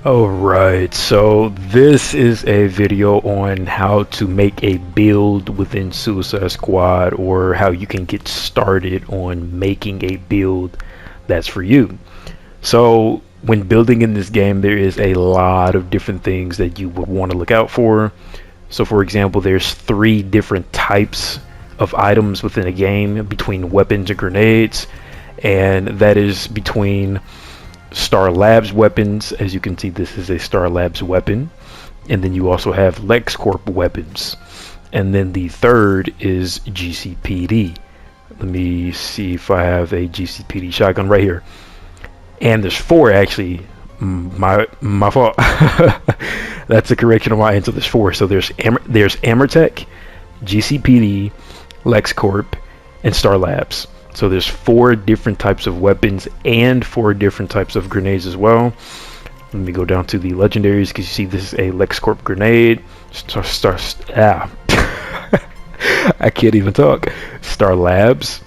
Alright, so this is a video on how to make a build within Suicide Squad, or how you can get started on making a build that's for you. So when building in this game, there is a lot of different things that you would want to look out for. So for example, there's three different types of items within a game between weapons and grenades, and that is between Star Labs weapons. As you can see, this is a Star Labs weapon, and then you also have LexCorp weapons, and then the third is GCPD. Let me see if I have a GCPD shotgun right here, and there's four actually. My fault. That's a correction on my end. So there's four. So there's Amertech, GCPD, LexCorp, and Star Labs. So there's four different types of weapons and four different types of grenades as well. Let me go down to the legendaries, because you see this is a LexCorp grenade. I can't even talk. Star Labs,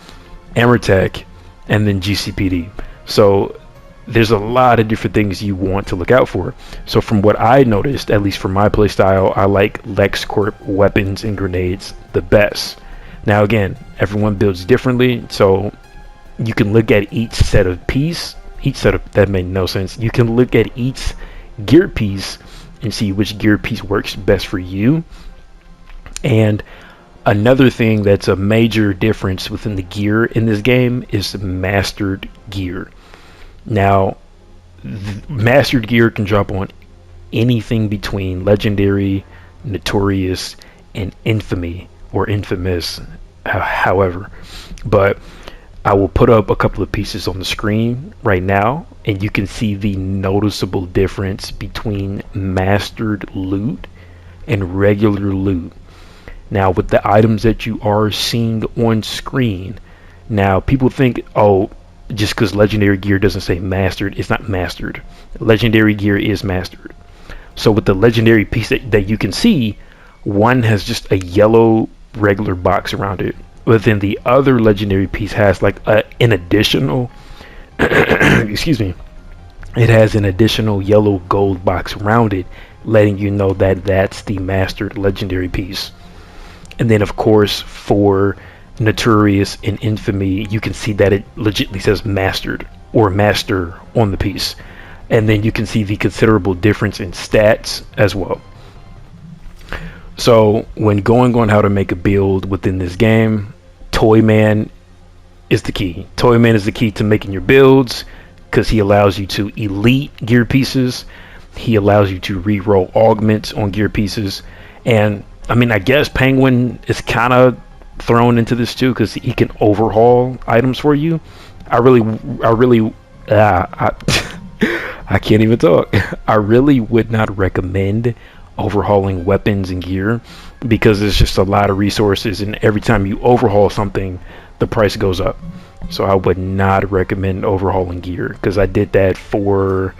Amertech, and then GCPD. So there's a lot of different things you want to look out for. So from what I noticed, at least for my playstyle, I like LexCorp weapons and grenades the best. Now again, everyone builds differently, so you can look at each set of that made no sense. You can look at each gear piece and see which gear piece works best for you. And another thing that's a major difference within the gear in this game is mastered gear. Now, mastered gear can drop on anything between legendary, notorious, and infamy, or infamous, however. But I will put up a couple of pieces on the screen right now, and you can see the noticeable difference between mastered loot and regular loot. Now, with the items that you are seeing on screen, now people think, oh, just because legendary gear doesn't say mastered, it's not mastered. Legendary gear is mastered. So with the legendary piece that you can see, one has just a yellow regular box around it, but then the other legendary piece has like an additional excuse me, it has an additional yellow gold box around it, letting you know that that's the mastered legendary piece. And then of course for notorious and infamy, you can see that it legitimately says mastered or master on the piece, and then you can see the considerable difference in stats as well. So when going on how to make a build within this game, Toyman is the key. Toyman is the key to making your builds, because he allows you to elite gear pieces. He allows you to re-roll augments on gear pieces. And I mean, I guess Penguin is kind of thrown into this too, because he can overhaul items for you. I I can't even talk. I really would not recommend overhauling weapons and gear, because there's just a lot of resources, and every time you overhaul something, the price goes up. So I would not recommend overhauling gear, because I did that for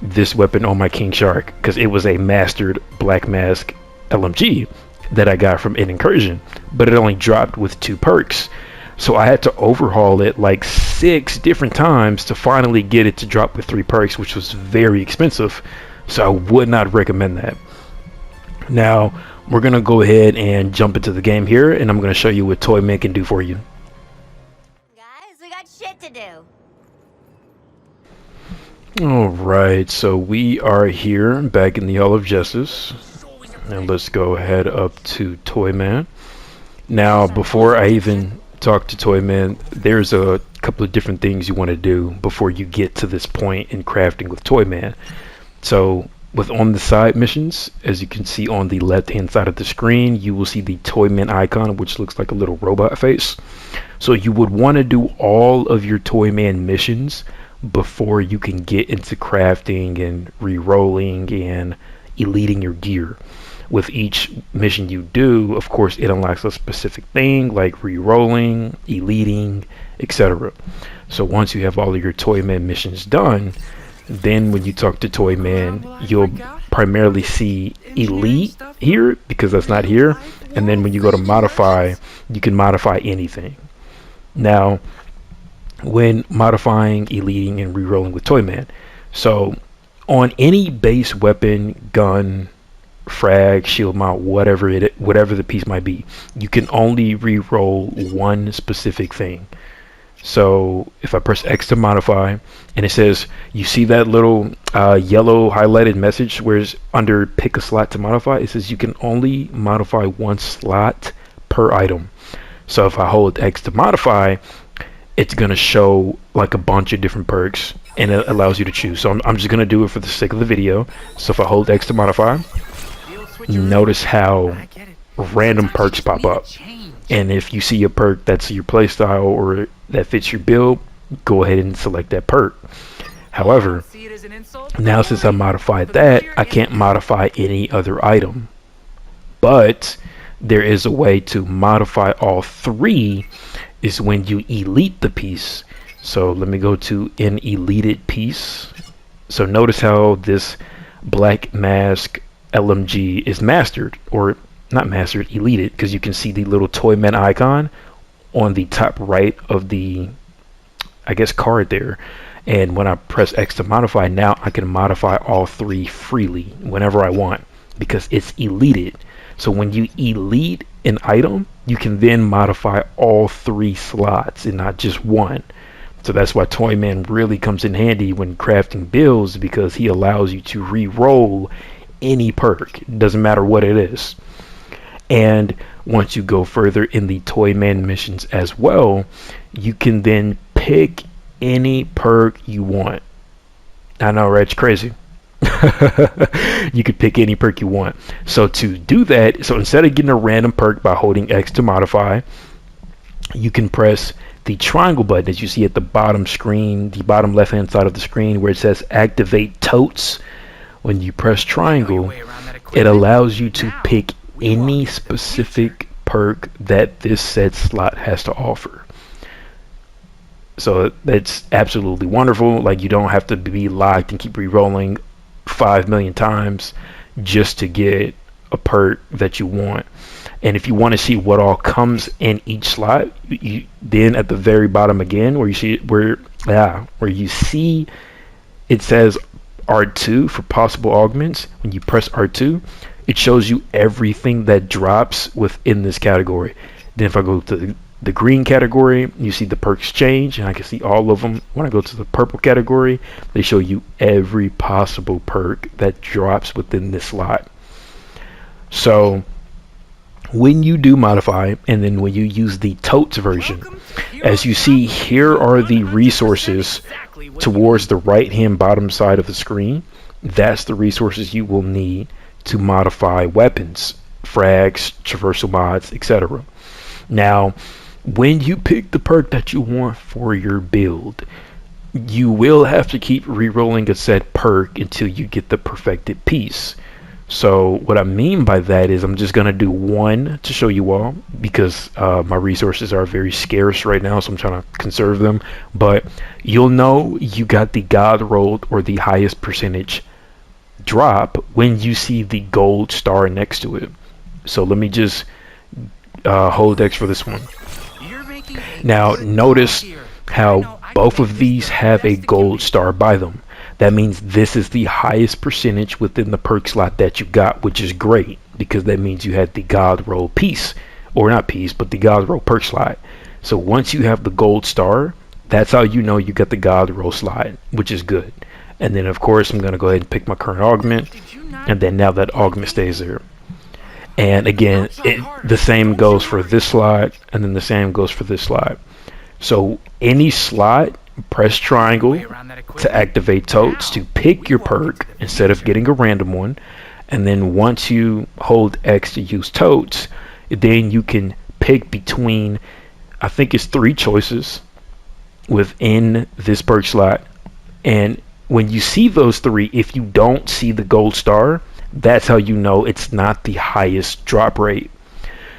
this weapon on my King Shark, because it was a mastered Black Mask LMG that I got from an incursion, but it only dropped with 2 perks. So I had to overhaul it like 6 different times to finally get it to drop with 3 perks, which was very expensive. So I would not recommend that. Now we're gonna go ahead and jump into the game here, and I'm gonna show you what Toyman can do for you. Guys, we got shit to do. Alright, so we are here back in the Hall of Justice, and let's go ahead up to Toyman. Now before I even talk to Toyman, there's a couple of different things you want to do before you get to this point in crafting with Toyman. So with on the side missions, as you can see on the left hand side of the screen, you will see the Toyman icon, which looks like a little robot face. So you would want to do all of your Toyman missions before you can get into crafting and re-rolling and eliting your gear. With each mission you do, of course, it unlocks a specific thing like re-rolling, eliting, etc. So once you have all of your Toyman missions done, then when you talk to Toyman, you'll primarily see elite here, because that's not here. And then when you go to modify, you can modify anything. Now, when modifying, eliting, and re-rolling with Toyman, so on any base weapon, gun, frag, shield mount, whatever the piece might be, you can only re-roll one specific thing. So if I press X to modify, and it says, you see that little yellow highlighted message where it's under pick a slot to modify, it says you can only modify one slot per item. So if I hold X to modify, it's going to show like a bunch of different perks, and it allows you to choose. So I'm just going to do it for the sake of the video. So if I hold X to modify, notice how random perks pop up. And if you see a perk that's your playstyle or that fits your build, go ahead and select that perk. However, now since I modified that, I can't modify any other item. But there is a way to modify all three, is when you elite the piece. So let me go to an eleted piece. So notice how this Black Mask LMG is mastered, or not mastered, eleted, because you can see the little Toyman icon on the top right of the, I guess, card there. And when I press X to modify, now I can modify all three freely whenever I want, because it's eleted. So when you elite an item, you can then modify all three slots and not just one. So that's why Toyman really comes in handy when crafting builds, because he allows you to re-roll any perk. It doesn't matter what it is. And once you go further in the Toyman missions as well, you can then pick any perk you want. I know, right? It's crazy. You could pick any perk you want. So to do that, so instead of getting a random perk by holding X to modify, you can press the triangle button as you see at the bottom screen, the bottom left hand side of the screen, where it says activate totes. When you press triangle, it allows you to pick any specific perk that this said slot has to offer. So that's absolutely wonderful. Like, you don't have to be locked and keep re-rolling 5 million times just to get a perk that you want. And if you want to see what all comes in each slot, you then at the very bottom again, where you see where you see it says R2 for possible augments. When you press R2, it shows you everything that drops within this category. Then if I go to the green category, you see the perks change, and I can see all of them. When I go to the purple category, they show you every possible perk that drops within this slot. So when you do modify, and then when you use the totes version, as you see, here are the resources towards the right hand bottom side of the screen. That's the resources you will need to modify weapons, frags, traversal mods, etc. Now, when you pick the perk that you want for your build, you will have to keep re-rolling a said perk until you get the perfected piece. So what I mean by that is I'm just going to do one to show you all, because my resources are very scarce right now, so I'm trying to conserve them. But you'll know you got the God rolled or the highest percentage drop when you see the gold star next to it. So let me just hold X for this one. Now notice how both of these have a gold star by them. That means this is the highest percentage within the perk slot that you got, which is great, because that means you had the God roll piece, or not piece, but the God roll perk slot. So once you have the gold star, that's how you know you got the God roll slot, which is good. And then of course I'm going to go ahead and pick my current augment, and then now that augment stays there. And again, the same goes for this slot, and then the same goes for this slot. So any slot, press triangle to activate totes to pick your perk instead of getting a random one. And then once you hold X to use totes, then you can pick between, I think it's 3 choices within this perk slot. And when you see those 3, if you don't see the gold star, that's how you know it's not the highest drop rate.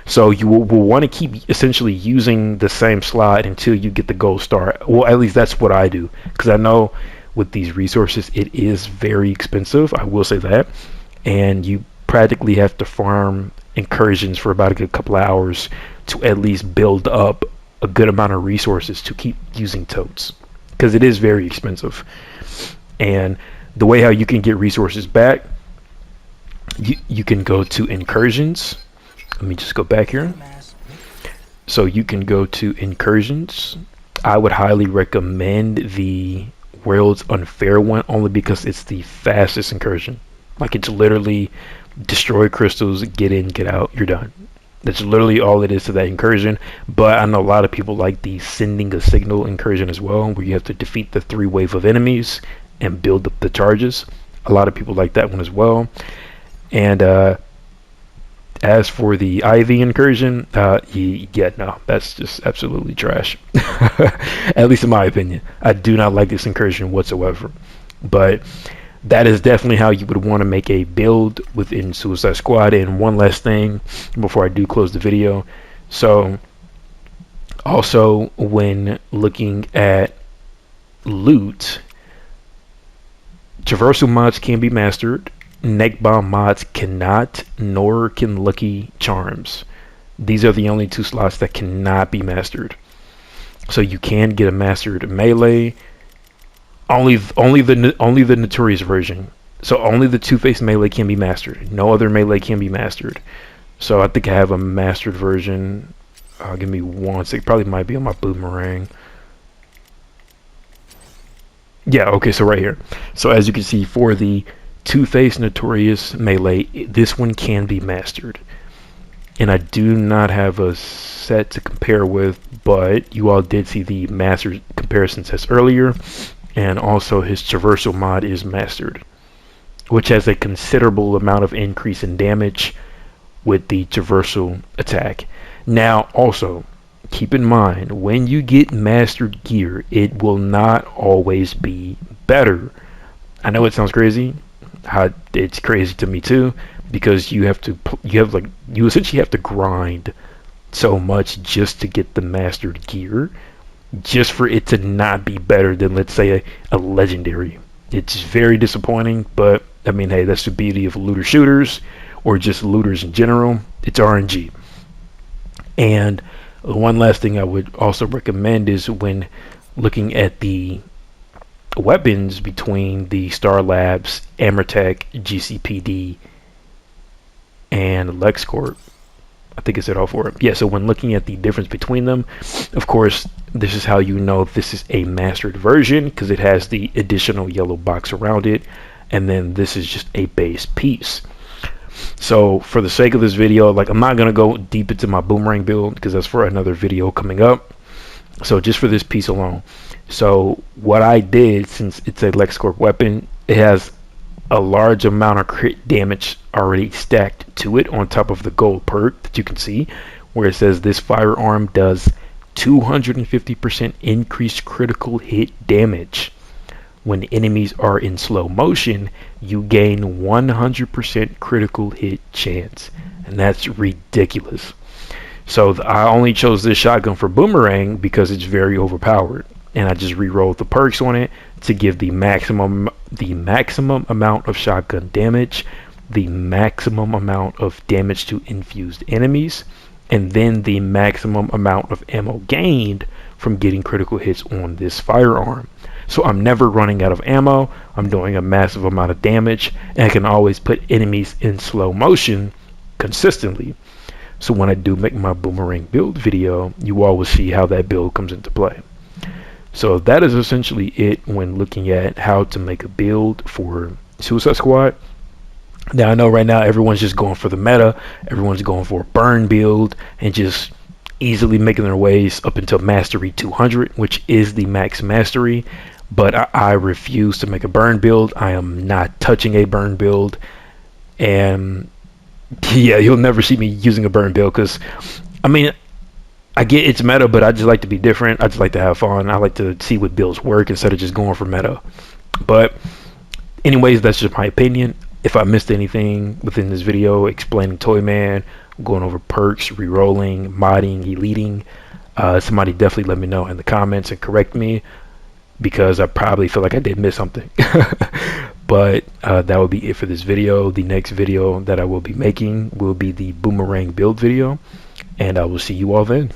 So you will want to keep essentially using the same slot until you get the gold star. Well, at least that's what I do, because I know with these resources it is very expensive, I will say that, and you practically have to farm incursions for about a good couple of hours to at least build up a good amount of resources to keep using totes, because it is very expensive. And the way how you can get resources back, you can go to incursions. Let me just go back here. So you can go to incursions. I would highly recommend the World's Unfair one, only because it's the fastest incursion. Like, it's literally destroy crystals, get in, get out, you're done. That's literally all it is to that incursion. But I know a lot of people like the sending a signal incursion as well, where you have to defeat the 3 wave of enemies and build up the charges. A lot of people like that one as well. And as for the Ivy incursion, yeah, no, that's just absolutely trash. At least in my opinion. I do not like this incursion whatsoever. But that is definitely how you would want to make a build within Suicide Squad. And one last thing before I do close the video. So, also when looking at loot, traversal mods can be mastered. Neck bomb mods cannot, nor can Lucky Charms. These are the only 2 slots that cannot be mastered. So you can get a mastered melee. Only the Notorious version. So only the Two-Face melee can be mastered. No other melee can be mastered. So I think I have a mastered version. Give me one sec. Probably might be on my Boomerang. Yeah, okay, so right here. So as you can see, for the Two-Face Notorious melee, this one can be mastered. And I do not have a set to compare with, but you all did see the mastered comparison test earlier. And also his traversal mod is mastered, which has a considerable amount of increase in damage with the traversal attack. Now also, keep in mind, when you get mastered gear, it will not always be better. I know it sounds crazy. It's crazy to me too, because you essentially have to grind so much just to get the mastered gear, just for it to not be better than, let's say, a legendary. It's very disappointing, but I mean, hey, that's the beauty of looter shooters, or just looters in general. It's RNG. And one last thing I would also recommend is when looking at the weapons between the Star Labs, Amertech, GCPD, and LexCorp. I think I said all 4. Yeah, so when looking at the difference between them, of course, this is how you know this is a mastered version, because it has the additional yellow box around it, and then this is just a base piece. So for the sake of this video, like, I'm not going to go deep into my Boomerang build, because that's for another video coming up. So just for this piece alone. So what I did, since it's a LexCorp weapon, it has a large amount of crit damage already stacked to it on top of the gold perk that you can see, where it says this firearm does 250% increased critical hit damage. When enemies are in slow motion, you gain 100% critical hit chance, and that's ridiculous. So I only chose this shotgun for Boomerang because it's very overpowered, and I just re-rolled the perks on it to give the maximum amount of shotgun damage, the maximum amount of damage to infused enemies, and then the maximum amount of ammo gained from getting critical hits on this firearm. So I'm never running out of ammo, I'm doing a massive amount of damage, and I can always put enemies in slow motion consistently. So when I do make my Boomerang build video, you all will see how that build comes into play. So that is essentially it when looking at how to make a build for Suicide Squad. Now I know right now everyone's just going for the meta, everyone's going for a burn build and just easily making their ways up until Mastery 200, which is the max mastery. But I refuse to make a burn build. I am not touching a burn build. And yeah, you'll never see me using a burn build, because I mean, I get it's meta, but I just like to be different. I just like to have fun. I like to see what builds work instead of just going for meta. But anyways, that's just my opinion. If I missed anything within this video explaining Toyman, going over perks, re-rolling, modding, eliting, somebody definitely let me know in the comments and correct me, because I probably feel like I did miss something. But that will be it for this video. The next video that I will be making will be the Boomerang build video, and I will see you all then.